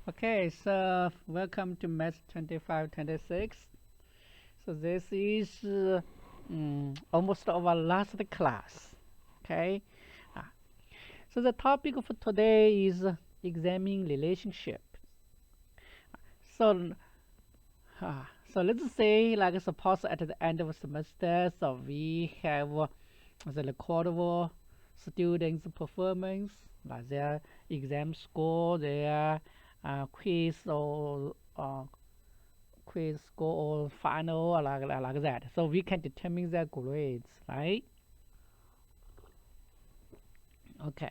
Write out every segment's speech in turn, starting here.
Okay, so welcome to Math2526. So this is almost our last class. Okay, Ah, so the topic for today is examining relationship. So, so let's say, like suppose at the end of a semester, so we have the recordable students' performance, like their exam score, their quiz score or final like that. So we can determine their grades, right? Okay.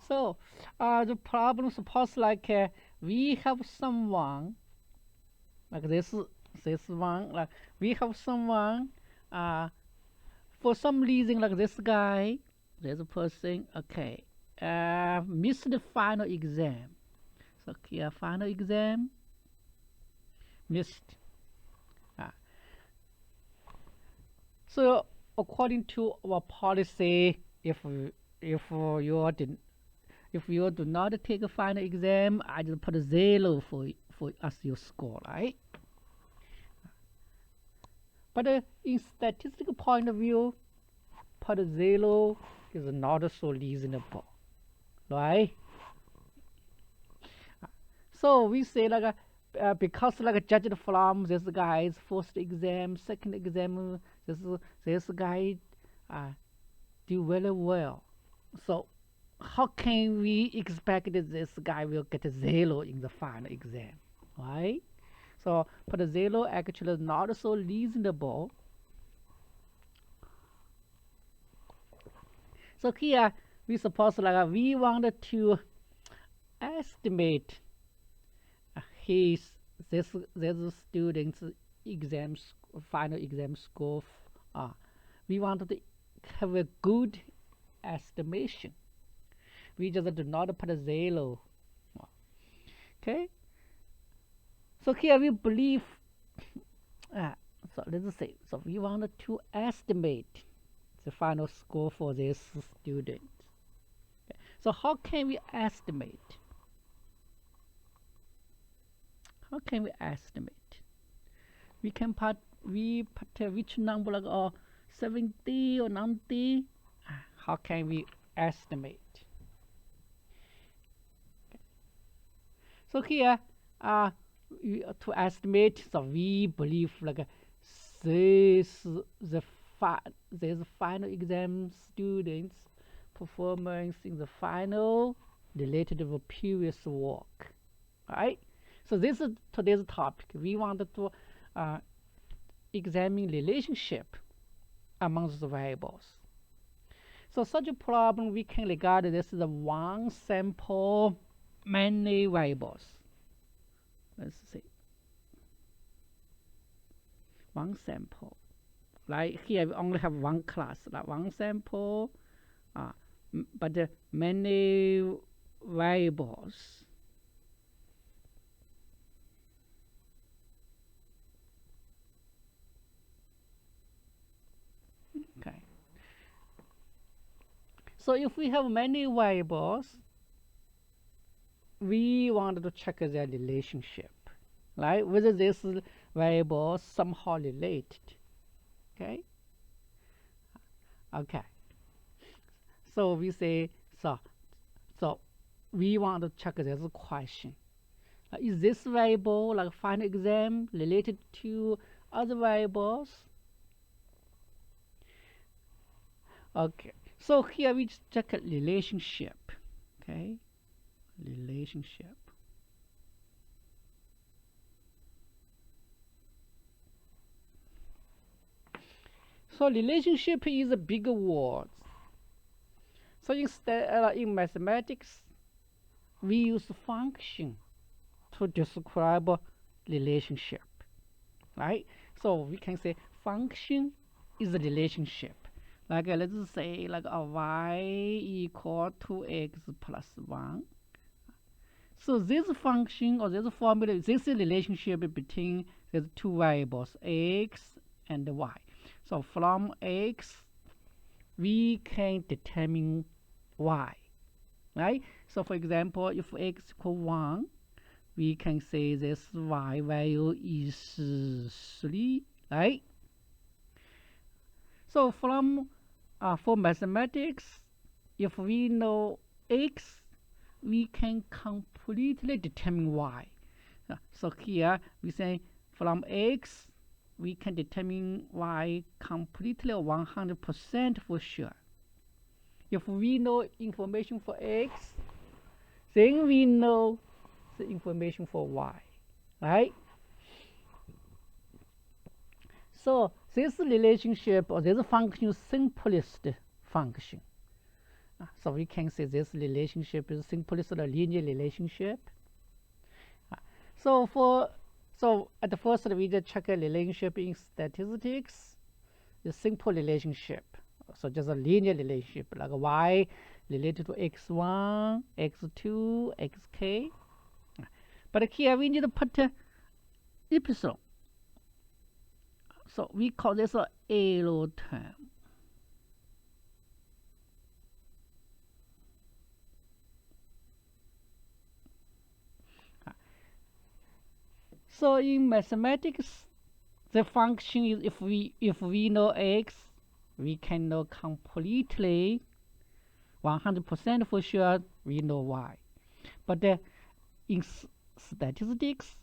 So the problem suppose like we have someone like this one like we have someone uh, for some reason like this guy, this person, okay, missed the final exam. So here final exam missed. Uh, so according to our policy, if you did if you do not take a final exam, I just put a 0 for as your score, right? But in statistical point of view, put a 0 is not so reasonable, right? So we say like because like judged from this guy's first exam, second exam, this guy uh, do very well. So how can we expect that this guy will get a 0 in the final exam, right? So for the 0 actually not so reasonable. So here we suppose like we wanted to estimate his this student's exams final exam score. Uh, we wanted to have a good estimation. We just do not put a 0. Okay. So here we believe. Uh, so let's say so we wanted to estimate the final score for this student. Okay. So how can we estimate? How can we estimate? We can put which number like 70 or 90. How can we estimate? So here to estimate, so we believe like this the this final exam students performance in the final related to the previous work, right? So this is today's topic. We wanted to uh, examine relationship amongst the variables. So such a problem we can regard this as a one sample, many variables. Let's see, one sample. Like here we only have one class, like one sample, uh, but many variables. Okay. So if we have many variables, we wanted to check their relationship, right? Whether this variable somehow related. Okay. Okay. So we say so. So we want to check this question. Is this variable like final exam related to other variables? Okay. So here we just check a relationship. Okay. Relationship. So relationship is a bigger word. So instead, in mathematics, we use function to describe a relationship, right? So we can say function is a relationship. Like let's say like a y equal to x plus 1. So this function or this formula, this is a relationship between these two variables, x and y. So from x, we can determine y. right? So for example, if x equal 1, we can say this y value is 3, right? So from for mathematics, if we know x, we can completely determine y. So here we say from x, we can determine y completely 100% for sure. If we know information for x, then we know the information for y, right? So this relationship or this function is simplest function. So we can say this relationship is simplest linear relationship. So at first we just check a relationship in statistics. The simple relationship. So just a linear relationship like y related to x1, x2, xk. But here we need to put epsilon. So we call this a arrow term. So in mathematics, the function is if we know x, we can know completely 100% for sure we know y. But in statistics,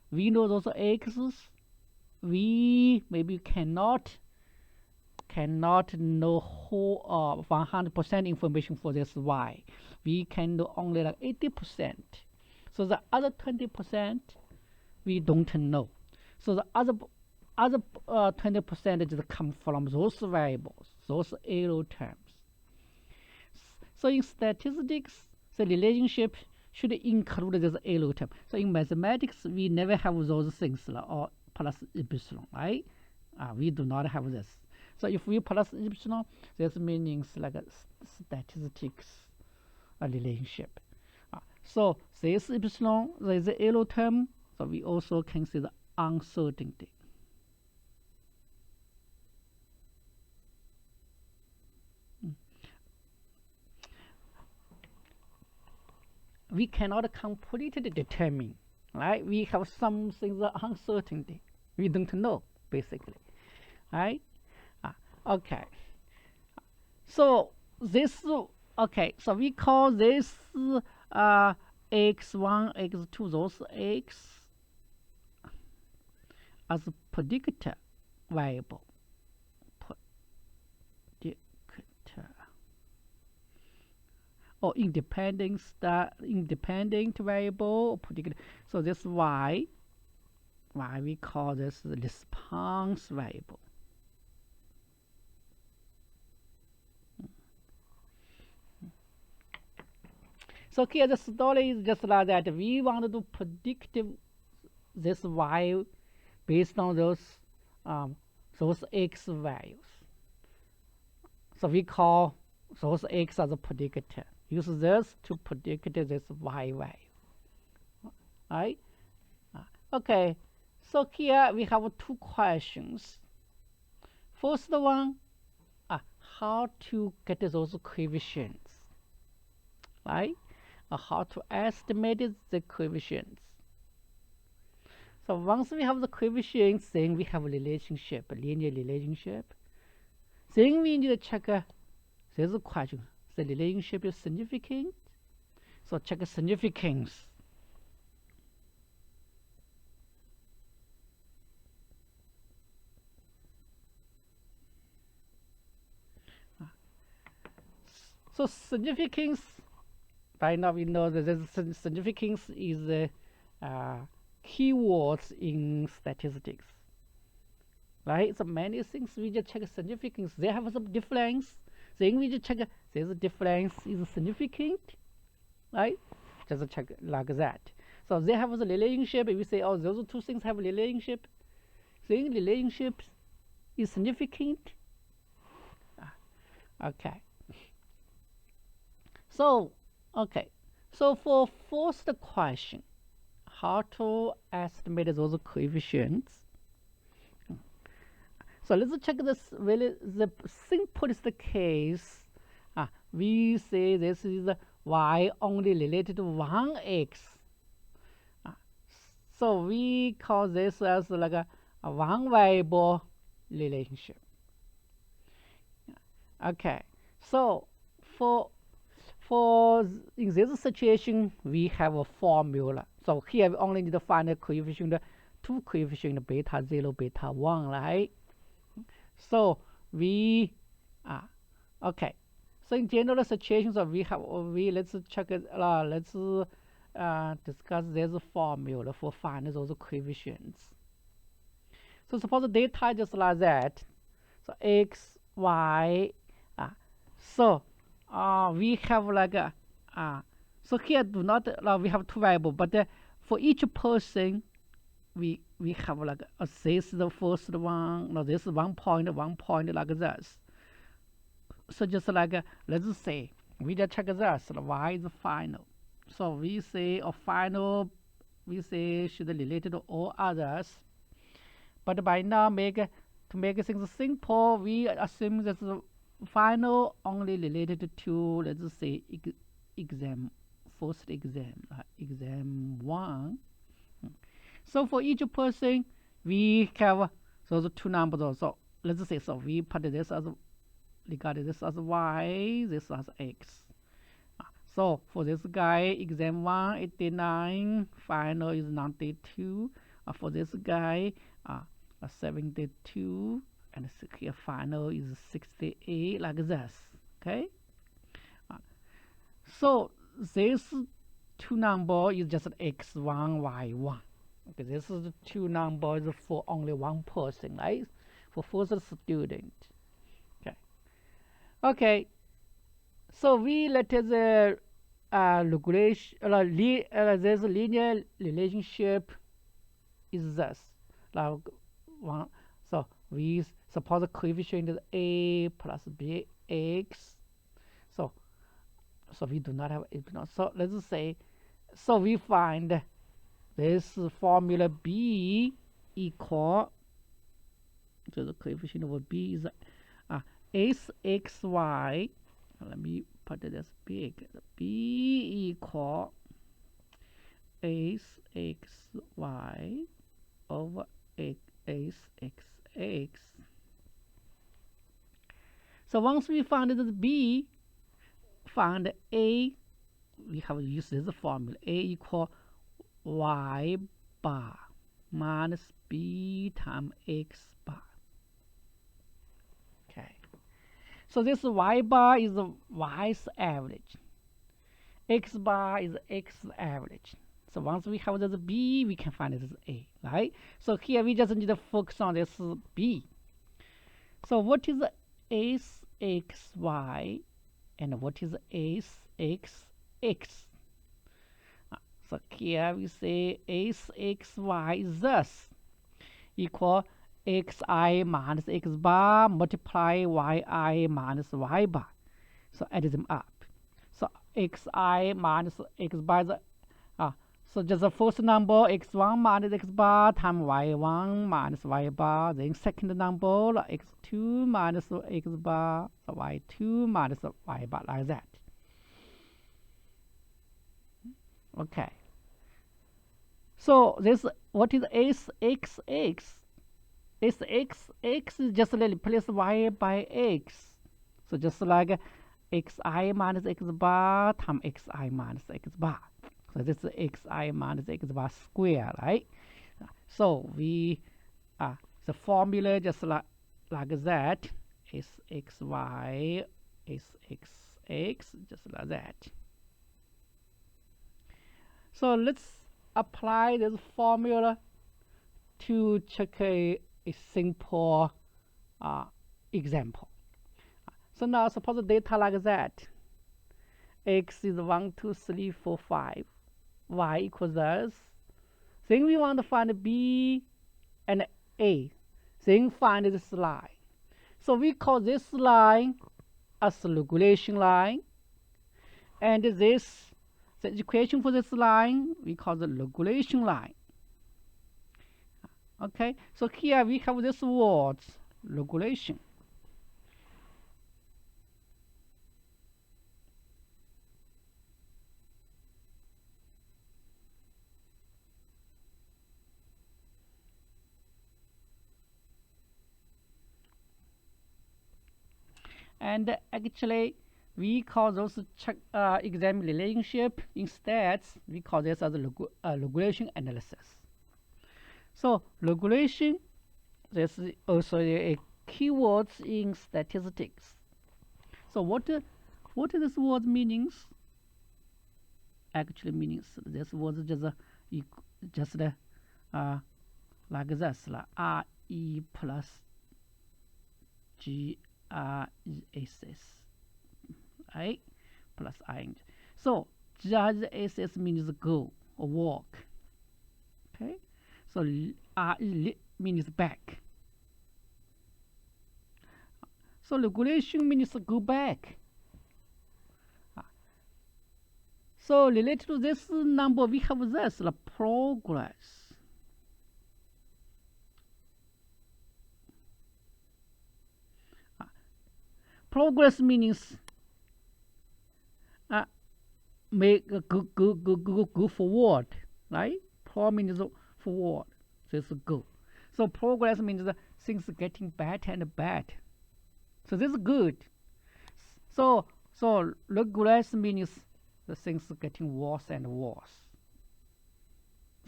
we know those x's. We maybe cannot know whole 100% information for this y. We can know only like 80%. So the other 20% we don't know. So the other 20% just come from those variables, those arrow terms. So in statistics, the relationship should include this arrow term. So in mathematics, we never have those things or plus epsilon, right? We do not have this. So if we plus epsilon, this means like a statistics relationship. So this epsilon, there is the arrow term. So we also can see the uncertainty. We cannot completely determine, right? We have some things uncertainty. We don't know, basically, right? Okay. So this, okay. So we call this x1, x2, those x as a predictor variable. Or independent variable or predictor. So this y we call this the response variable. So here the story is just like that. We want to predict this y based on those x values. So we call those x as a predictor. Use this to predict this y value. Right? Okay. So here we have two questions. First one, how to get those coefficients, right? How to estimate the coefficients. So once we have the coefficients, then we have a relationship, a linear relationship. Then we need to check this question. The relationship is significant. So check significance. So significance, by now we know that significance is keywords in statistics, right? So many things we just check significance. They have some difference. Then we just check this difference is significant, right? Just check like that. So they have the relationship. If we say, oh, those two things have a relationship, then relationship is significant. Okay. So, okay. So for first question, how to estimate those coefficients. So let's check this really the simplest case. we say this is y only related to one x. So we call this as like a one variable relationship. Okay, so for in this situation we have a formula. So here we only need to find the coefficient, two coefficient beta 0, beta 1, right? So we okay. So in general situations let's check it. Let's discuss this formula for finding those coefficients. So suppose data just like that. So x, y, so we have like so here do not we have two variables, but for each person we have like this is the first one. No, this is 1 point like this. So just like let's say we just check this. Y is final. So we say a final. We say should relate to all others. But by now to make things simple, we assume that the final only related to, let's say, first exam 1. So for each person we have those two numbers also. Let's say, so we put this as regard this as y, this as x. So for this guy, exam 1 89, final is 92. For this guy 72, and here final is 68, like this. Okay, so this two number is just x1 y1. Okay, this is the two numbers for only one person, right? For first student. Okay, so we let the regulation this linear relationship is this, like one. So we suppose the coefficient is a plus bx. So we do not have a. So let's say, so we find this formula b equal to the coefficient of b is sxy. Let me put this big. B equal sxy over sxx. So once we found this b, find a, we have used this formula. A equal y bar minus b times x bar. Okay. So this y bar is the y's average. X bar is x average. So once we have this b, we can find this a, right? So here we just need to focus on this b. So what is sxy and what is sxx? So here we say sxy is thus equal xi minus x bar multiply yi minus y bar. So add them up. So xi minus x bar is so just the first number x1 minus x bar times y1 minus y bar. Then second number x2 minus x bar, so y2 minus y bar, like that. Okay. So this what is sxx? Sxx is just replace y by x. So just like xi minus x bar times xi minus x bar. So this is xi minus x bar square, right? So we the formula just like that. Sxy, sxx, just like that. So let's apply this formula to check a simple example. So now suppose the data like that. X is 1, 2, 3, 4, 5. Y equals this. Then we want to find B and A. Then find this line. So we call this line as the regulation line. And this, the equation for this line, we call the regulation line. Okay, so here we have this word, regulation. And actually, we call those exam relationship instead. We call this as regression analysis. So regression, this is also a keyword in statistics. So what this word meanings? Actually meanings this was just like this, like RE plus GRESS, right? Plus ing. So GRESS means go or walk. Okay. So RE means back. So regulation means go back. So related to this number, we have this, the progress. Progress means make go forward, right? Pro means forward, this is go. So progress means the things getting better and better. So this is good. So regress means the things getting worse and worse.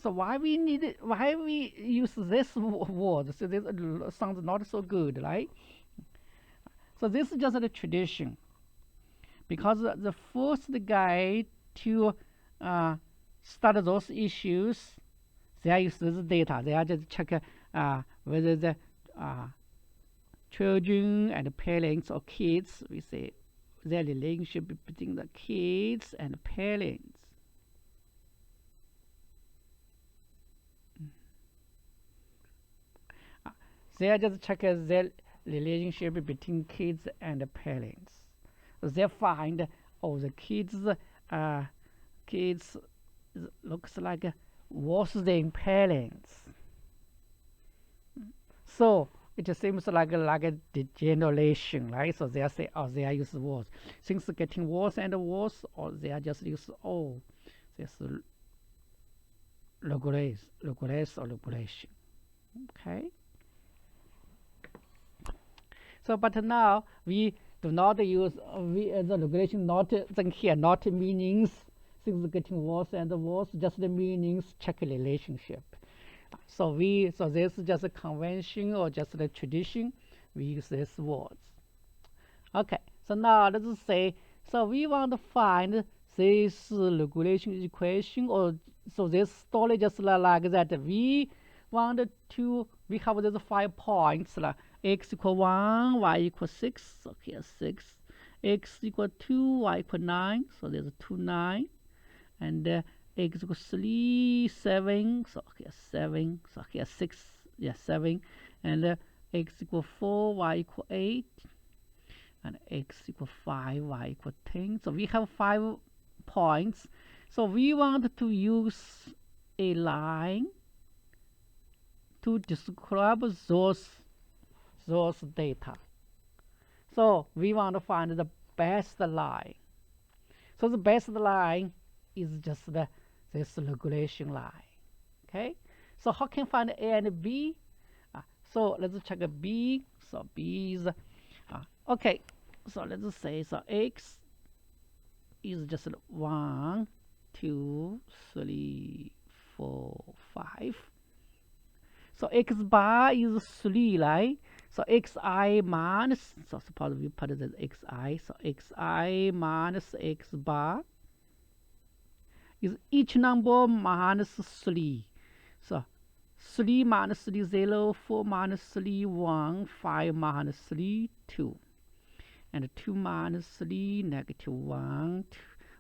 So why we use this word? So this sounds not so good, right? So this is just a tradition, because the first guy to study those issues, they use this data. They are just check whether the children and parents or kids, we say their relationship between the kids and parents. They are just check their relationship between kids and parents. They find, oh, the kids looks like worse than parents. So it seems like a degeneration, right? So they say, oh, they are use worse. Things are getting worse and worse, or they are just use, oh, this regress or regression. Okay. So, but now we do not use the regression, not here, not meanings, things getting worse and worse, just the meanings, check relationship. So this is just a convention or just a tradition. We use these words. Okay, so now let's say, so we want to find this regression equation, or so this story just like that. We have these 5 points, like x equal 1, y equal 6, so here 6, x equal 2, y equal 9, so there's 2, 9, and x equal 3, 7, so here 7, so here 6, yeah, 7, and x equal 4, y equal 8, and x equal 5, y equal 10. So we have 5 points. So we want to use a line to describe those data. So we want to find the best line. So the best line is just this regression line. Okay. So how can find A and B? So let's check B. So B is okay. So let's say, so x is just 1, 2, 3, 4, 5. So x bar is 3, right? So xi minus, so suppose we put it as xi, so xi minus x bar is each number minus 3. So 3 minus 3, 0, 4 minus 3, 1, 5 minus 3, 2. And 2 minus 3, negative 1,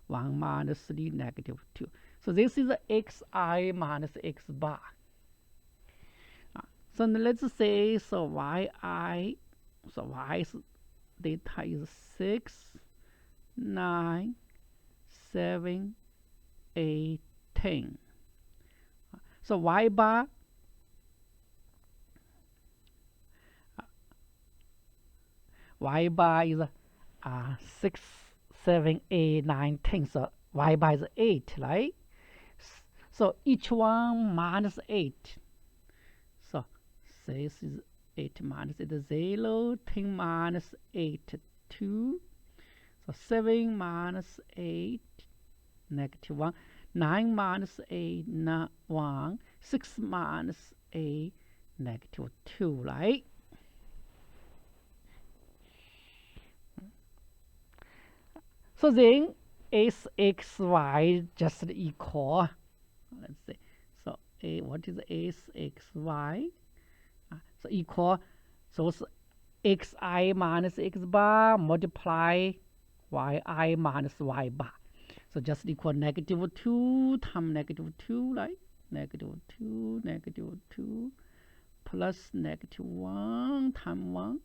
1 minus 3, negative 2. So this is xi minus x bar. So let's say, so yi, so y's data is 6, 9, 7, 8, 10. So y bar, is 6, 7, 8, 9, 10. So y bar is 8, right? So each one minus 8. So this is 8 minus 8, 0, 10 minus 8, 2. So 7 minus 8, negative 1. 9 minus 8, 1. 6 minus 8, negative 2, right? So then Sxy just equal, let's see. So what is Sxy? So equal, so xi minus x bar multiply yi minus y bar. So just equal negative 2 times negative 2, right? Negative 2, negative 2 plus negative 1 times 1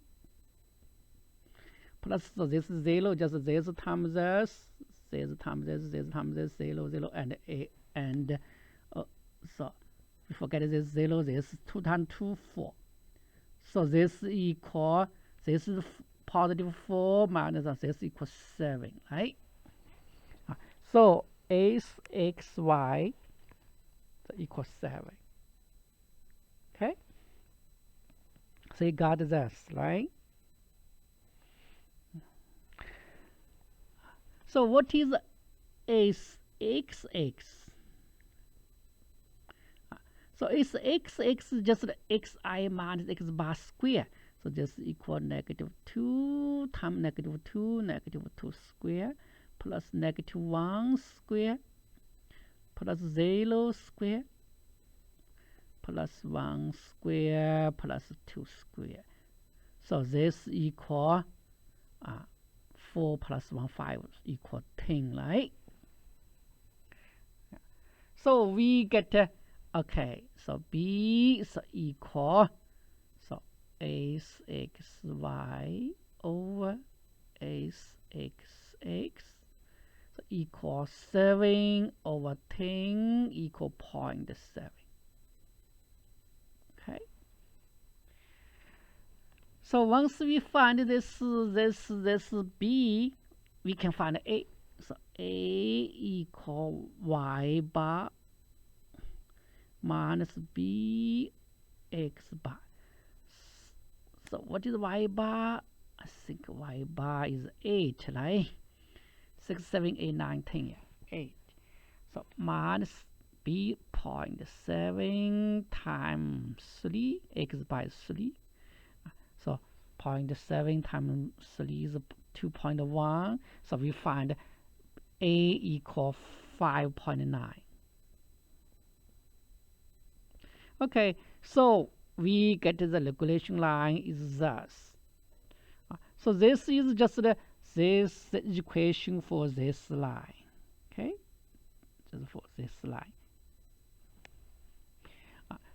plus, so this is 0, just this times this, this times this, this times this, 0, 0, and so we forget this 0, this 2 times 2, 4. So this equal, this is positive 4 minus this equals 7, right? So Sxy equals 7. Okay? So you got this, right? So what is Sxx? So Sxx is just xi minus x bar square. So just equal negative 2 times negative 2, negative 2 square, plus negative 1 square, plus 0 square, plus 1 square, plus 2 square. So this equal 4 plus 1, 5 equal 10, right? So we get, okay, so B is equal, so Sxy over Sxx, so equal 7 over 10 equal 0.7. Okay. So once we find this B, we can find A. So A equal y bar minus B x bar. So what is y bar? I think y bar is 8, right? 6, 7, 8, 9, 10, yeah, 8. So minus B 0.7 times 3, x bar is 3. So 0.7 times 3 is 2.1. So we find A equal 5.9. Okay, so we get the regulation line is thus. So this is just this equation for this line. Okay, just for this line.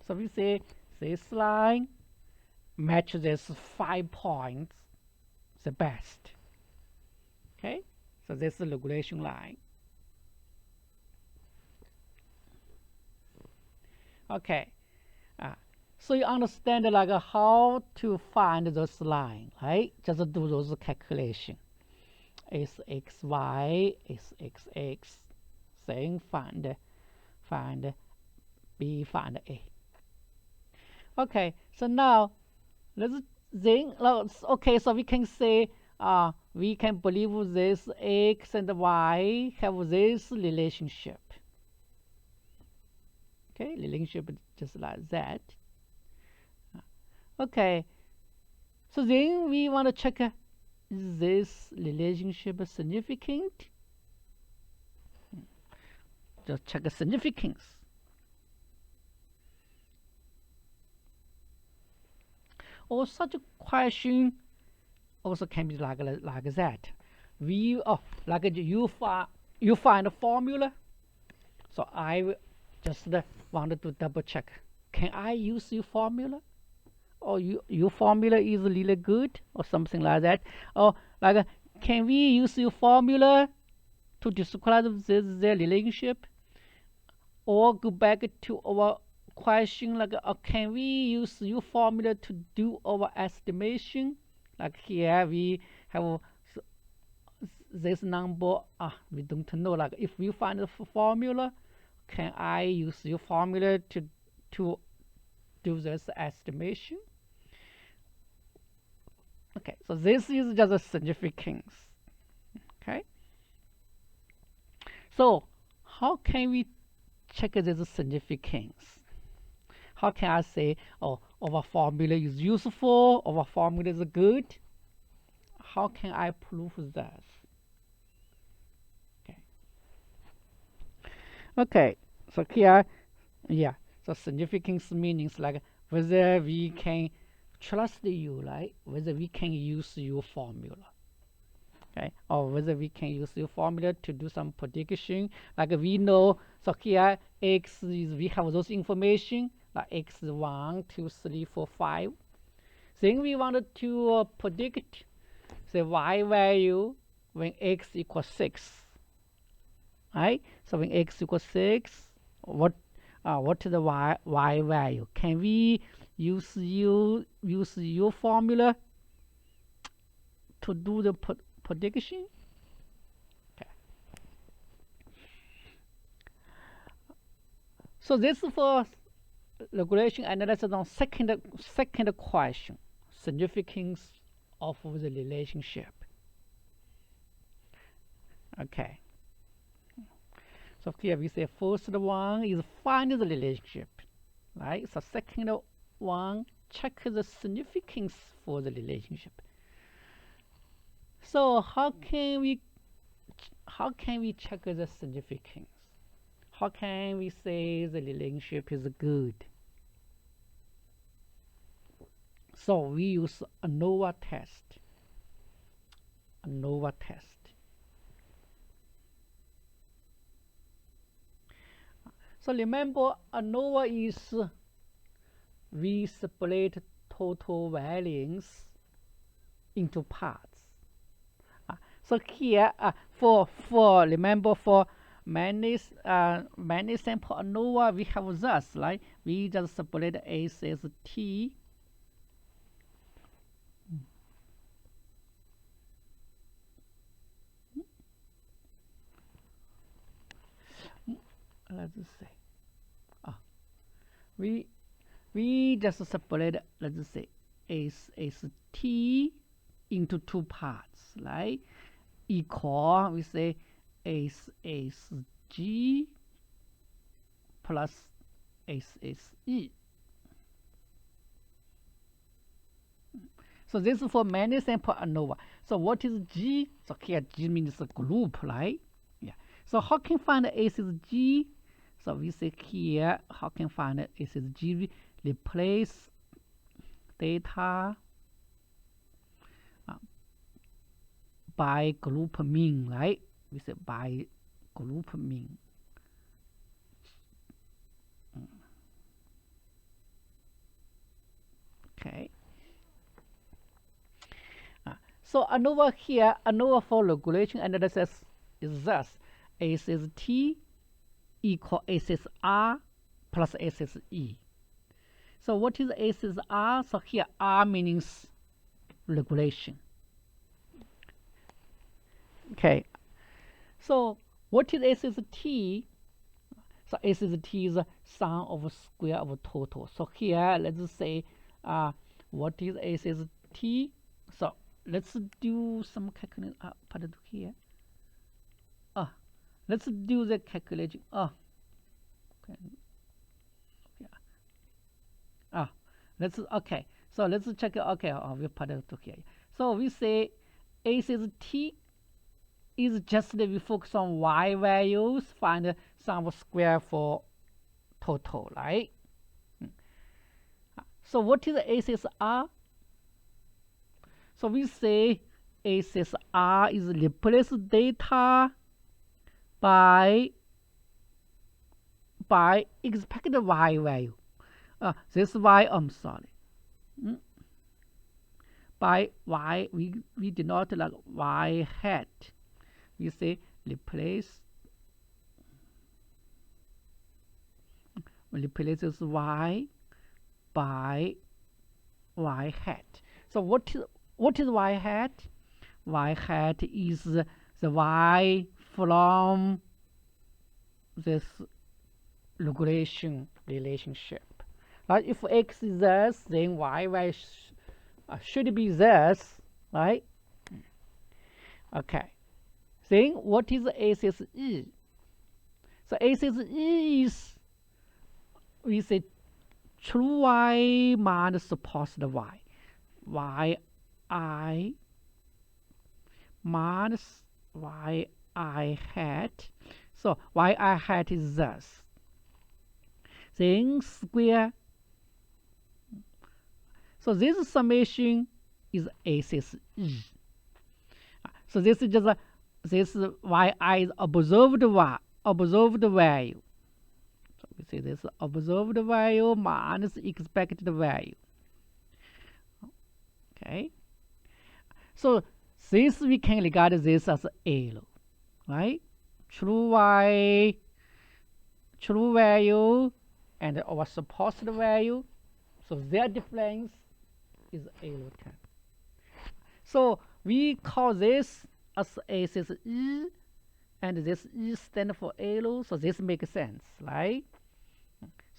So we say this line matches this 5 points the best. Okay, so this is the regulation line. Okay, so you understand like how to find this line, right? Just do those calculation. Sxy, Sxx, then find B, find A. Okay, so now let's then okay, so we can say we can believe this x and y have this relationship. Okay, relationship just like that. Okay, so then we want to check is this relationship significant? Just check the significance. Or such a question also can be like that. We like you find a formula. So I just wanted to double check. Can I use your formula? Or your formula is really good, or something like that. Or like, can we use your formula to describe this relationship? Or go back to our question like, can we use your formula to do our estimation? Like here we have this number. We don't know. Like if we find the formula, can I use your formula to do this estimation? Okay, so this is just a significance. Okay, so how can we check this significance? How can I say, oh, our formula is useful, our formula is good? How can I prove that? Okay, okay, so here, yeah, so significance means like whether we can trust you, right? Whether we can use your formula. Okay, or whether we can use your formula to do some prediction, like we know, so here x is, we have those information, like x1 2 3 4 5. Then we wanted to predict the y value when x equals 6, right? So when x equals 6, what is the y value? Can we use your formula to do the prediction? Okay. So this is for regulation analysis on second question, significance of the relationship. Okay. So here we say first one is find the relationship, right? So second one, check the significance for the relationship. So how can we check the significance? How can we say the relationship is good? So we use ANOVA test. ANOVA test. So remember, ANOVA is we split total variance into parts. So here, for remember, for many sample ANOVA, we have this, right? We just split S as T. Let's say, we just split, let's say, S as T into two parts, right? Equal, we say SSG plus SSE. So this is for many sample ANOVA. So what is G? So here G means a group, right? Yeah. So how can find SSG? So we say here, how can find SSG? Replace data by group mean, right? We say by group mean. Okay. So ANOVA here, ANOVA for regulation analysis is thus: SST equal SSR plus SSE. So what is SSR? So here R means regulation. Okay. So what is SST? So SST is the sum of square of total. So here let's say what is SST? So let's do some calculation. Put it here. Let's do the calculation. Okay. Okay. So let's check it. Okay, we put it here. So we say SST is just we focus on y values, find some square for total, right? So what is SSR? So we say SSR is replace data by expected y value. This y, I'm sorry. By y, we denote like y hat. We say replaces y by y hat. So what is y hat? Y hat is the y from this regulation relationship. If x is this, then y should be this. right? Okay. Then what is SSE? So SSE is, we say, true y minus supposed y. yi minus yi hat. So yi hat is thus. Then square. So this summation is SSE. So this is just this yi is observed value. So we say this observed value minus expected value. Okay. So this we can regard this as L, right? True value and our supposed value. So their difference is L term. So we call this as SSE, and this E stands for L. So this makes sense, right?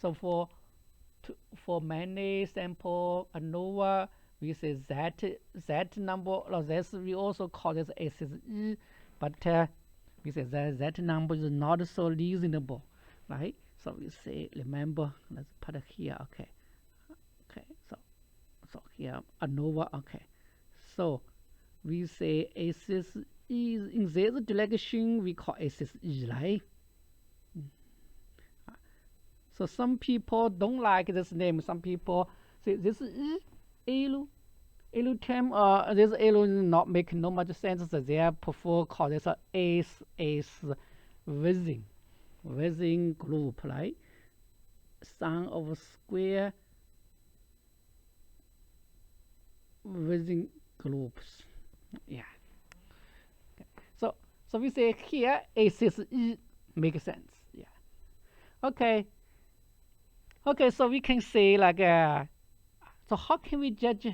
So for many sample ANOVA, we say that number, or this we also call this SSE, but we say that number is not so reasonable, right? So we say, remember, let's put it here, okay. So here ANOVA, okay. So we say SSE in this direction, we call SSE, right? So some people don't like this name. Some people say this is L term. This L not make no much sense. So they prefer call this SS within group, right? Sum of square within groups. Yeah. Okay. So we say here SSE makes sense. Yeah. Okay. Okay, so we can say like, so how can we judge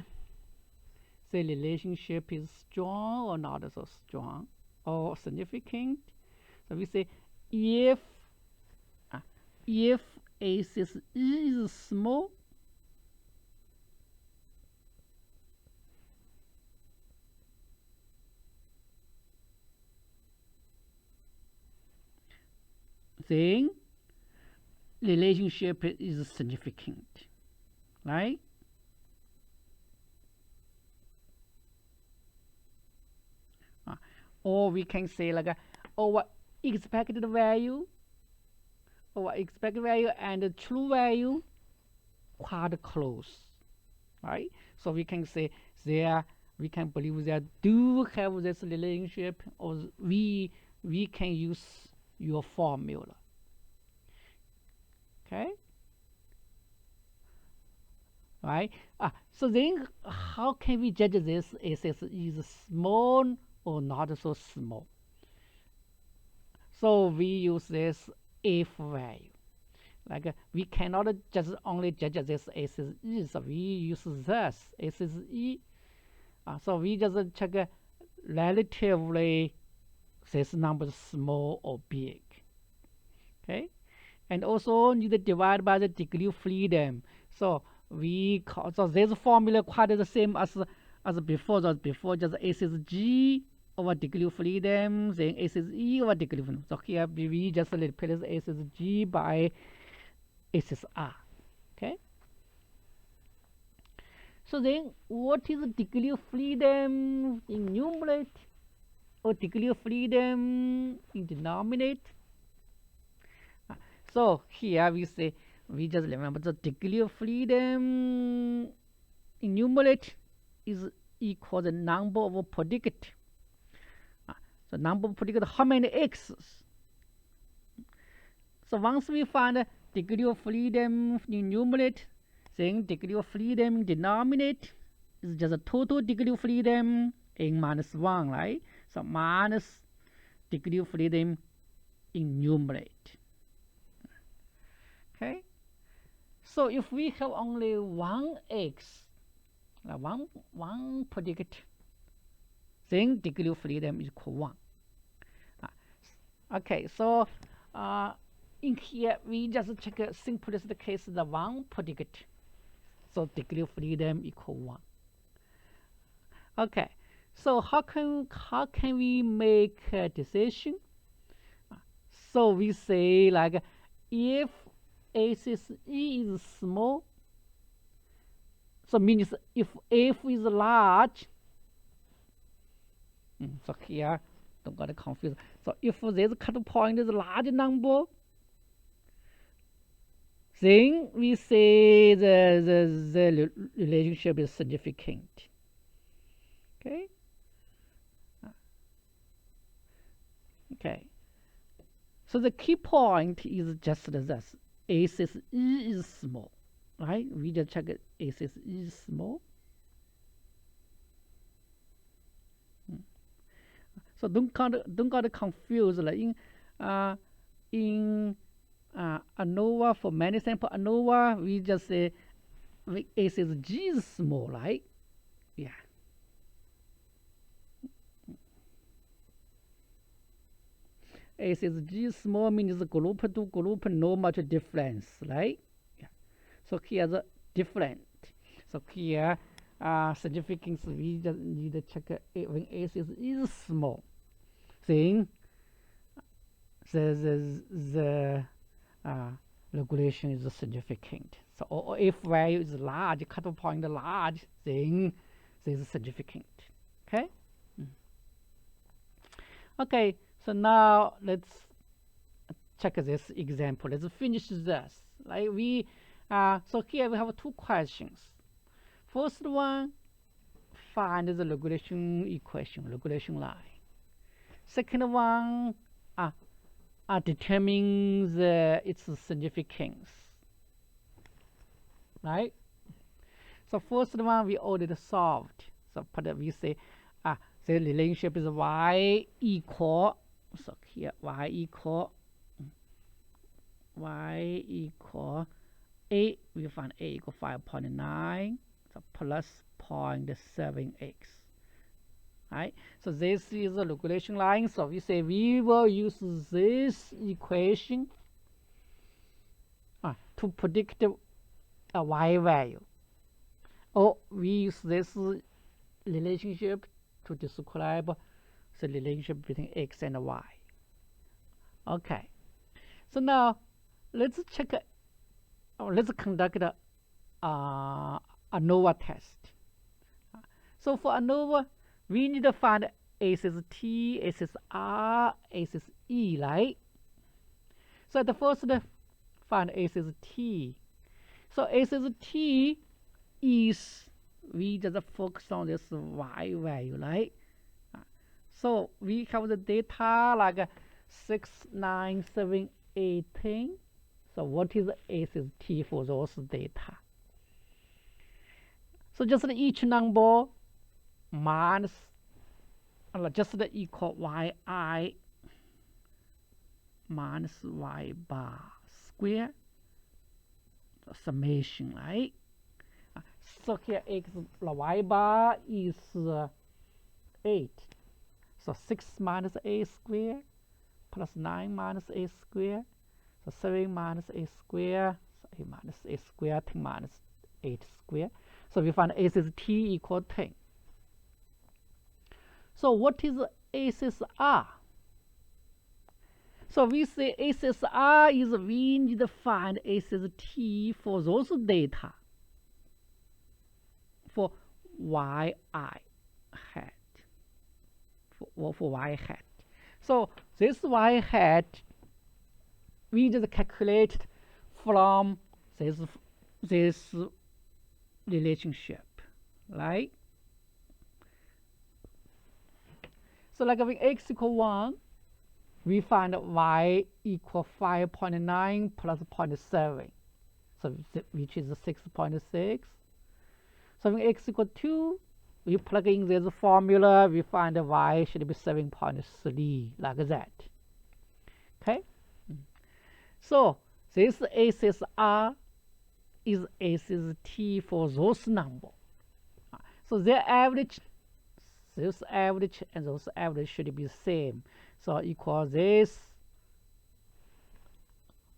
the relationship is strong or not so strong or significant? So we say if SSE is small, then relationship is significant, right? Or we can say like our expected value and the true value quite close, right? So we can say we can believe they do have this relationship, or we can use your formula. Okay, right? So then how can we judge this SS is small or not so small? So we use this if value. Like we cannot just only judge this SSE, so we use this SSE. So we just check relatively this number is small or big. Okay, and also need to divide by the degree of freedom. So we call, so this formula quite the same as before. Before just SSG over degree of freedom, then SSE over degree of freedom. So here we just replace SSG by SSR. Okay. So then, what is the degree of freedom in numerator or degree of freedom in denominator? So here we say, we just remember the degree of freedom in numerator is equal to the number of predicate. So number of predicate, how many x's? So once we find the degree of freedom in numerator, then degree of freedom in denominator is just a total degree of freedom in minus 1, right? So minus degree of freedom in numerator. Okay. So if we have only one x, one predicate, then degree of freedom is equal 1. Okay, so in here we just check a simplest case, the one predicate. So degree of freedom equal 1. Okay, So how can we make a decision? So we say like if axis E is small, so means if f is large. So here don't get confused. So if this cut point is large number, then we say the relationship is significant. Okay. Okay. So the key point is just this: axis E is small, right? We just check it. Axis E is small. So don't get confused. Like in ANOVA, for many sample ANOVA, we just say axis G is small, right? Yeah. Axis G small means group to group no much difference, right? Yeah. So here the different. So here significance we just need to check when axis is small. Then the regulation is significant. So or if value is large, cut point large, then this is significant. Okay. Okay. So now let's check this example. Let's finish this. Like we so here we have two questions. First one, find the regulation equation, regulation line. Second one, determine its significance. Right? So first one we already solved. So we say the relationship is y equal. So here y equal a. We find a equal 5.9. So plus 0.7x. Right? So this is the regulation line. So we say we will use this equation to predict a y value. Or we use this relationship to describe the relationship between x and y. Okay. So now let's check. Let's conduct a ANOVA test. So for ANOVA, we need to find axis T, axis R, axis E, right? So at the first, find axis T. So axis T is, we just focus on this y value, right? So we have the data like 6, 9, 7, 8, 10. So what is axis T for those data? So just each number minus, just equal yi minus y bar square, summation, right? So here x y bar is 8. So 6 minus a square plus 9 minus a square. So 7 minus a square, so 8 minus a square, 10 minus 8 square. So we find axis T equal 10. So what is axis R? So we say axis R is we need to find axis T for those data for yi hat. For y hat. So this y hat we just calculate from this relationship, right? So like when x equal 1, we find y equal 5.9 plus 0.7, so which is 6.6. So when x equal 2, we plug in this formula, we find y should be 7.3, like that. Okay? So this axis R is axis T for those numbers. So their average, this average and those average should be the same. So equal this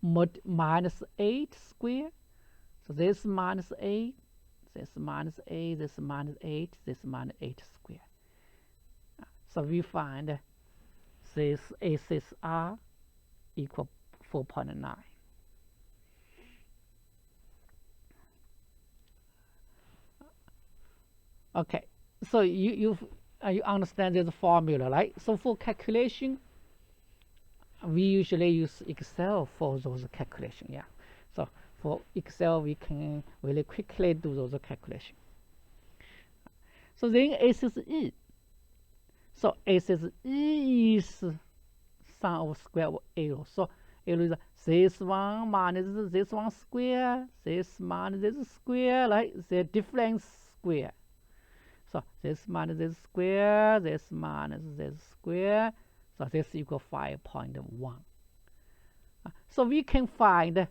minus 8 square. So this minus 8, this minus 8, this minus 8, this minus 8 square. So we find this ACSR equal 4.9. Okay, so you understand this formula, right? So for calculation, we usually use Excel for those calculations. Yeah. So for Excel, we can really quickly do those calculations. So then ACSE. So ACSE is sum of square of arrow. So arrow is this one minus this one square, this minus this square, right? The difference square. So this minus this square, this minus this square. So this equals 5.1. So we can find,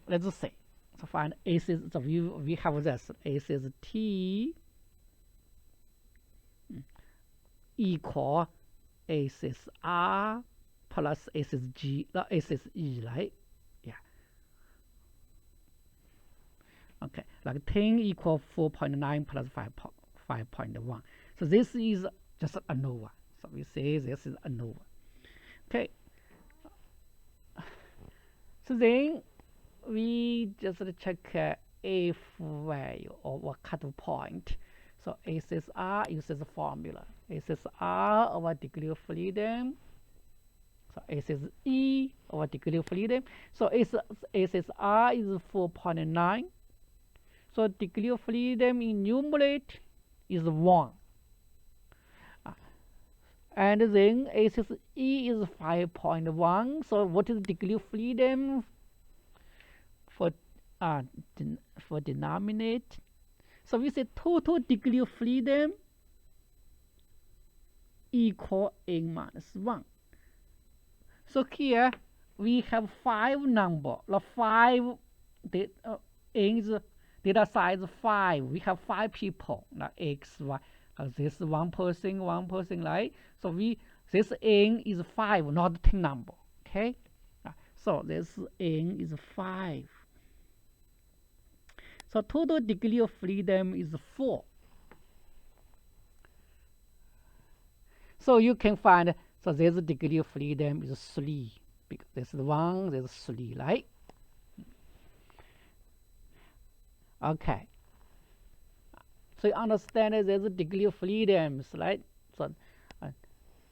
let's say, so find ACS. So we have this ACST equal ACSR plus ACSG, ACSE, right? Yeah. Okay, like 10 equal 4.9 plus 5.1. So this is just ANOVA. So we say this is ANOVA. Okay. So then we just check F value or cutoff point. So ACSR uses the formula. ACSR over degree of freedom. So ACSE over degree of freedom. So ACSR is 4.9. So degree of freedom in numerator is 1. And then ACSE is 5.1. So what is degree of freedom for denominator? So we say total degree of freedom equal n minus 1. So here we have 5 number. The 5 n is data size 5. We have 5 people. Like x, y. This one person, right? So this n is 5, not 10 number. Okay. So this n is 5. So total degree of freedom is 4. So you can find, so this degree of freedom is 3. Because this is 1, this is 3, right? Okay. So you understand that there's a degree of freedom, right? So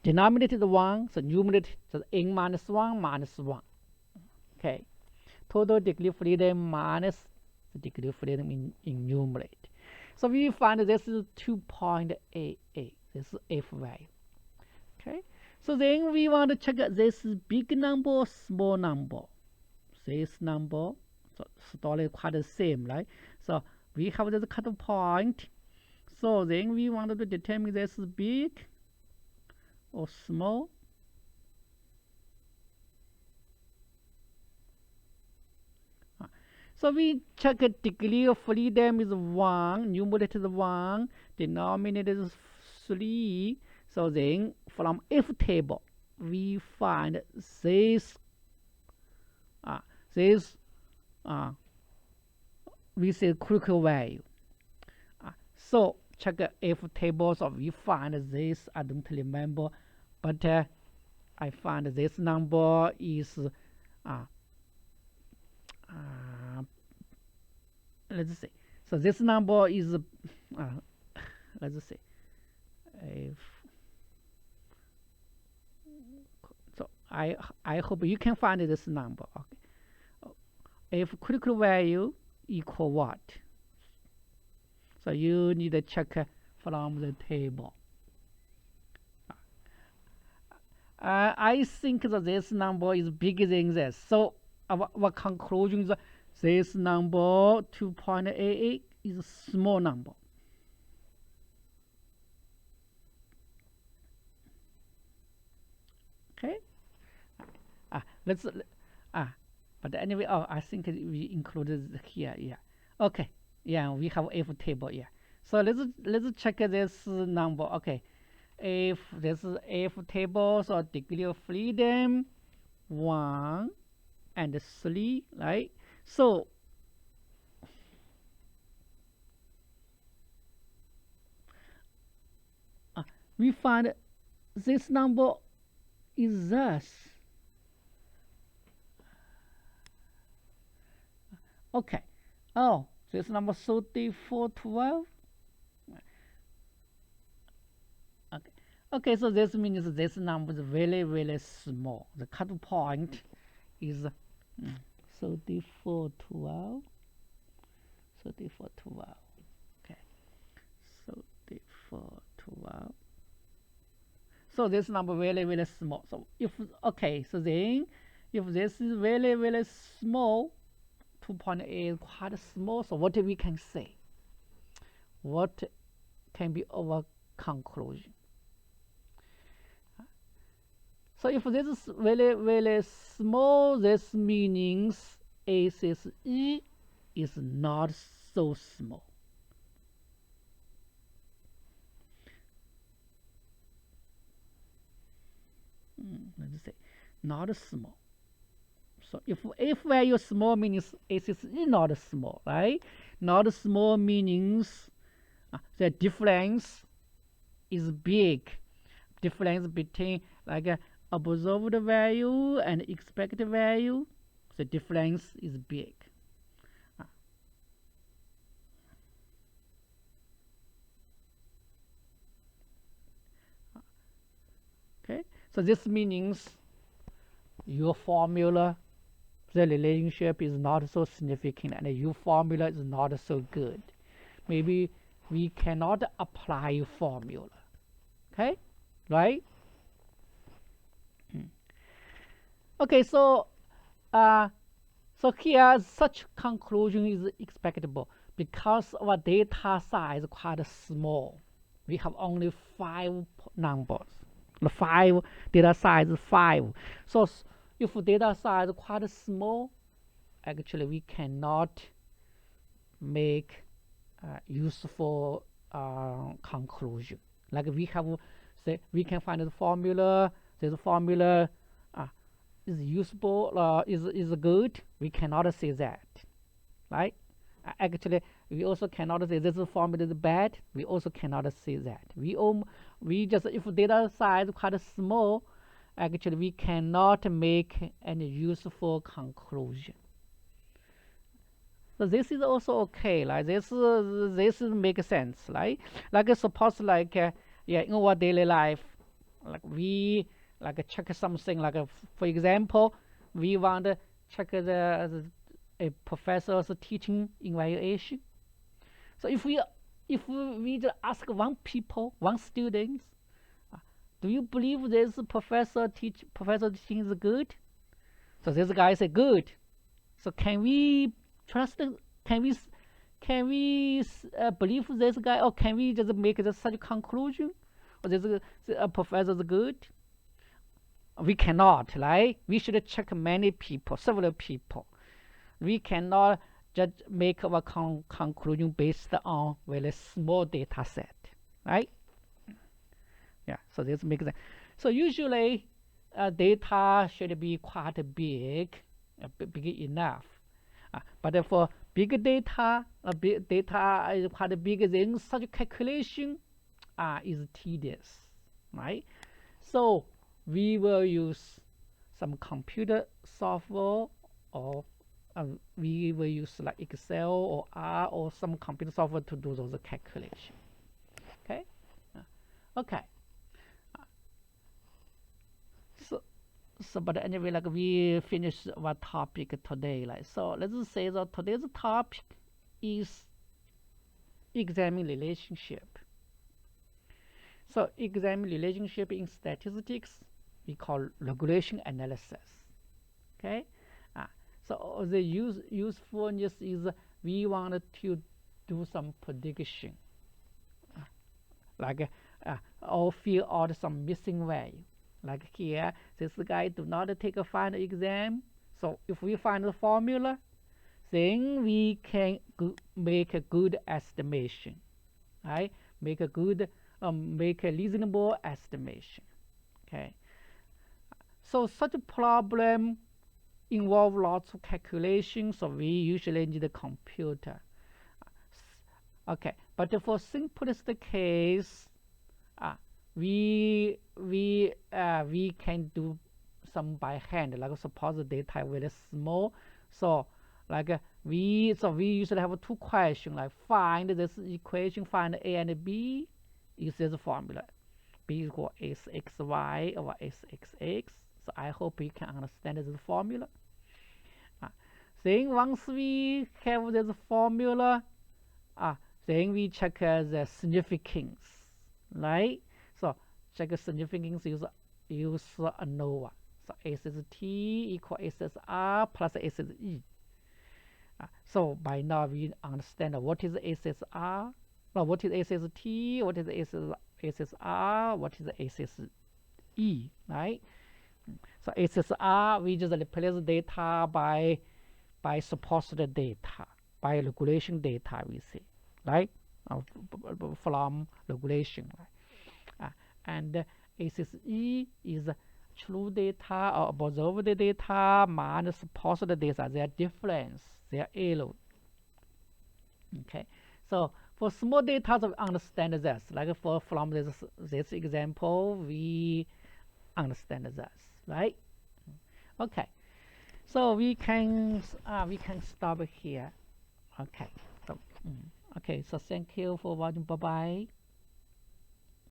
denominator is 1, so numerator is n minus 1 minus 1. Okay. Total degree of freedom minus the degree of freedom in numerator. So we find this is 2.88. This is F value. Okay. So then we want to check this big number or small number. This number, so story quite the same, right? So we have this cutoff point. So then we want to determine this big or small. So we check a degree of freedom is 1, numerator is 1, denominator is 3. So then from F table, we find this, we say critical value. So check F table, so we find this, I don't remember, but I find this number is, let's see. So this number is, let's see. So I hope you can find this number. Okay. If critical value equal what? So you need to check from the table. I think that this number is bigger than this. So our conclusion is that this number 2.88 is a small number. Okay. But anyway, I think we included here. Yeah. Okay. Yeah, we have F table. Yeah. So let's check this number. Okay. If this is F table, so degree of freedom 1 and 3, right? So we find this number is thus. Okay. Oh, this number 3412. Okay. Okay, so this means this number is very, very small. The cut point is 3412. 3412. Okay. 3412. So this number very, very small. So if okay, so then if this is very, very small, 2.8 is quite small. So what we can say? What can be our conclusion? So if this is very, very small, this means ACE is not so small. Let's say not small. So if value small means ACE is not small, right? Not small means the difference is big. Difference between like observed value and expected value, the difference is big. Okay, so this means your formula, the relationship is not so significant, and your formula is not so good. Maybe we cannot apply formula. Okay, right? Okay, so so here such conclusion is expectable because our data size is quite small. We have only 5 numbers. The 5 data size is 5. So if data size is quite small, actually we cannot make useful conclusion. Like we have say we can find the formula. This formula is useful, is good. We cannot say that, right? Actually, we also cannot say this formula is bad. We also cannot say that. We just if data size quite small, actually we cannot make any useful conclusion. So this is also okay, like this makes sense, right? Like suppose like yeah, in our daily life, like we like check something like for example, we want to check a professor's teaching evaluation. So if we just ask one student, do you believe this professor teaching is good? So this guy say good. So can we trust? Can we believe this guy, or can we just make such a conclusion? Or this professor is good? We cannot, right? We should check many people, several people. We cannot just make our conclusion based on very small data set, right? Yeah, so this makes sense. So usually data should be quite big, big enough. But for big data, data is quite big, then such calculation is tedious, right? So we will use some computer software, or we will use like Excel or R or some computer software to do those calculations. Okay, okay. So but anyway, like we finished our topic today. Like so, let's say that today's topic is examine relationship. So examine relationship in statistics, we call regression analysis. Okay, so the usefulness is we wanted to do some prediction, like or fill out some missing value. Like here, this guy do not take a final exam. So if we find the formula, then we can make a good estimation, right? Make a reasonable estimation. Okay. So such a problem involve lots of calculations, so we usually need a computer. Okay, but for simplest case, we can do some by hand. Like suppose the data very small, so like we usually have two questions, like find this equation, find a and b, use this formula, b equal sxy over sxx. So I hope you can understand this formula. Then once we have this formula, then we check the significance, right? So check the significance, use ANOVA. So SST equal SSR plus SSE. So by now we understand what is SSR, what is SST, what is SSR, what is SSE, right? So SSR, we just replace data by supposed data, by regulation data, we say, right? From regulation, right? And SSE is true data or observed data minus supposed data, their difference, their error. Okay, so for small data, we understand this. Like from this example, we understand this, right? Okay, so we can stop here. Okay, so okay, so thank you for watching. Bye bye.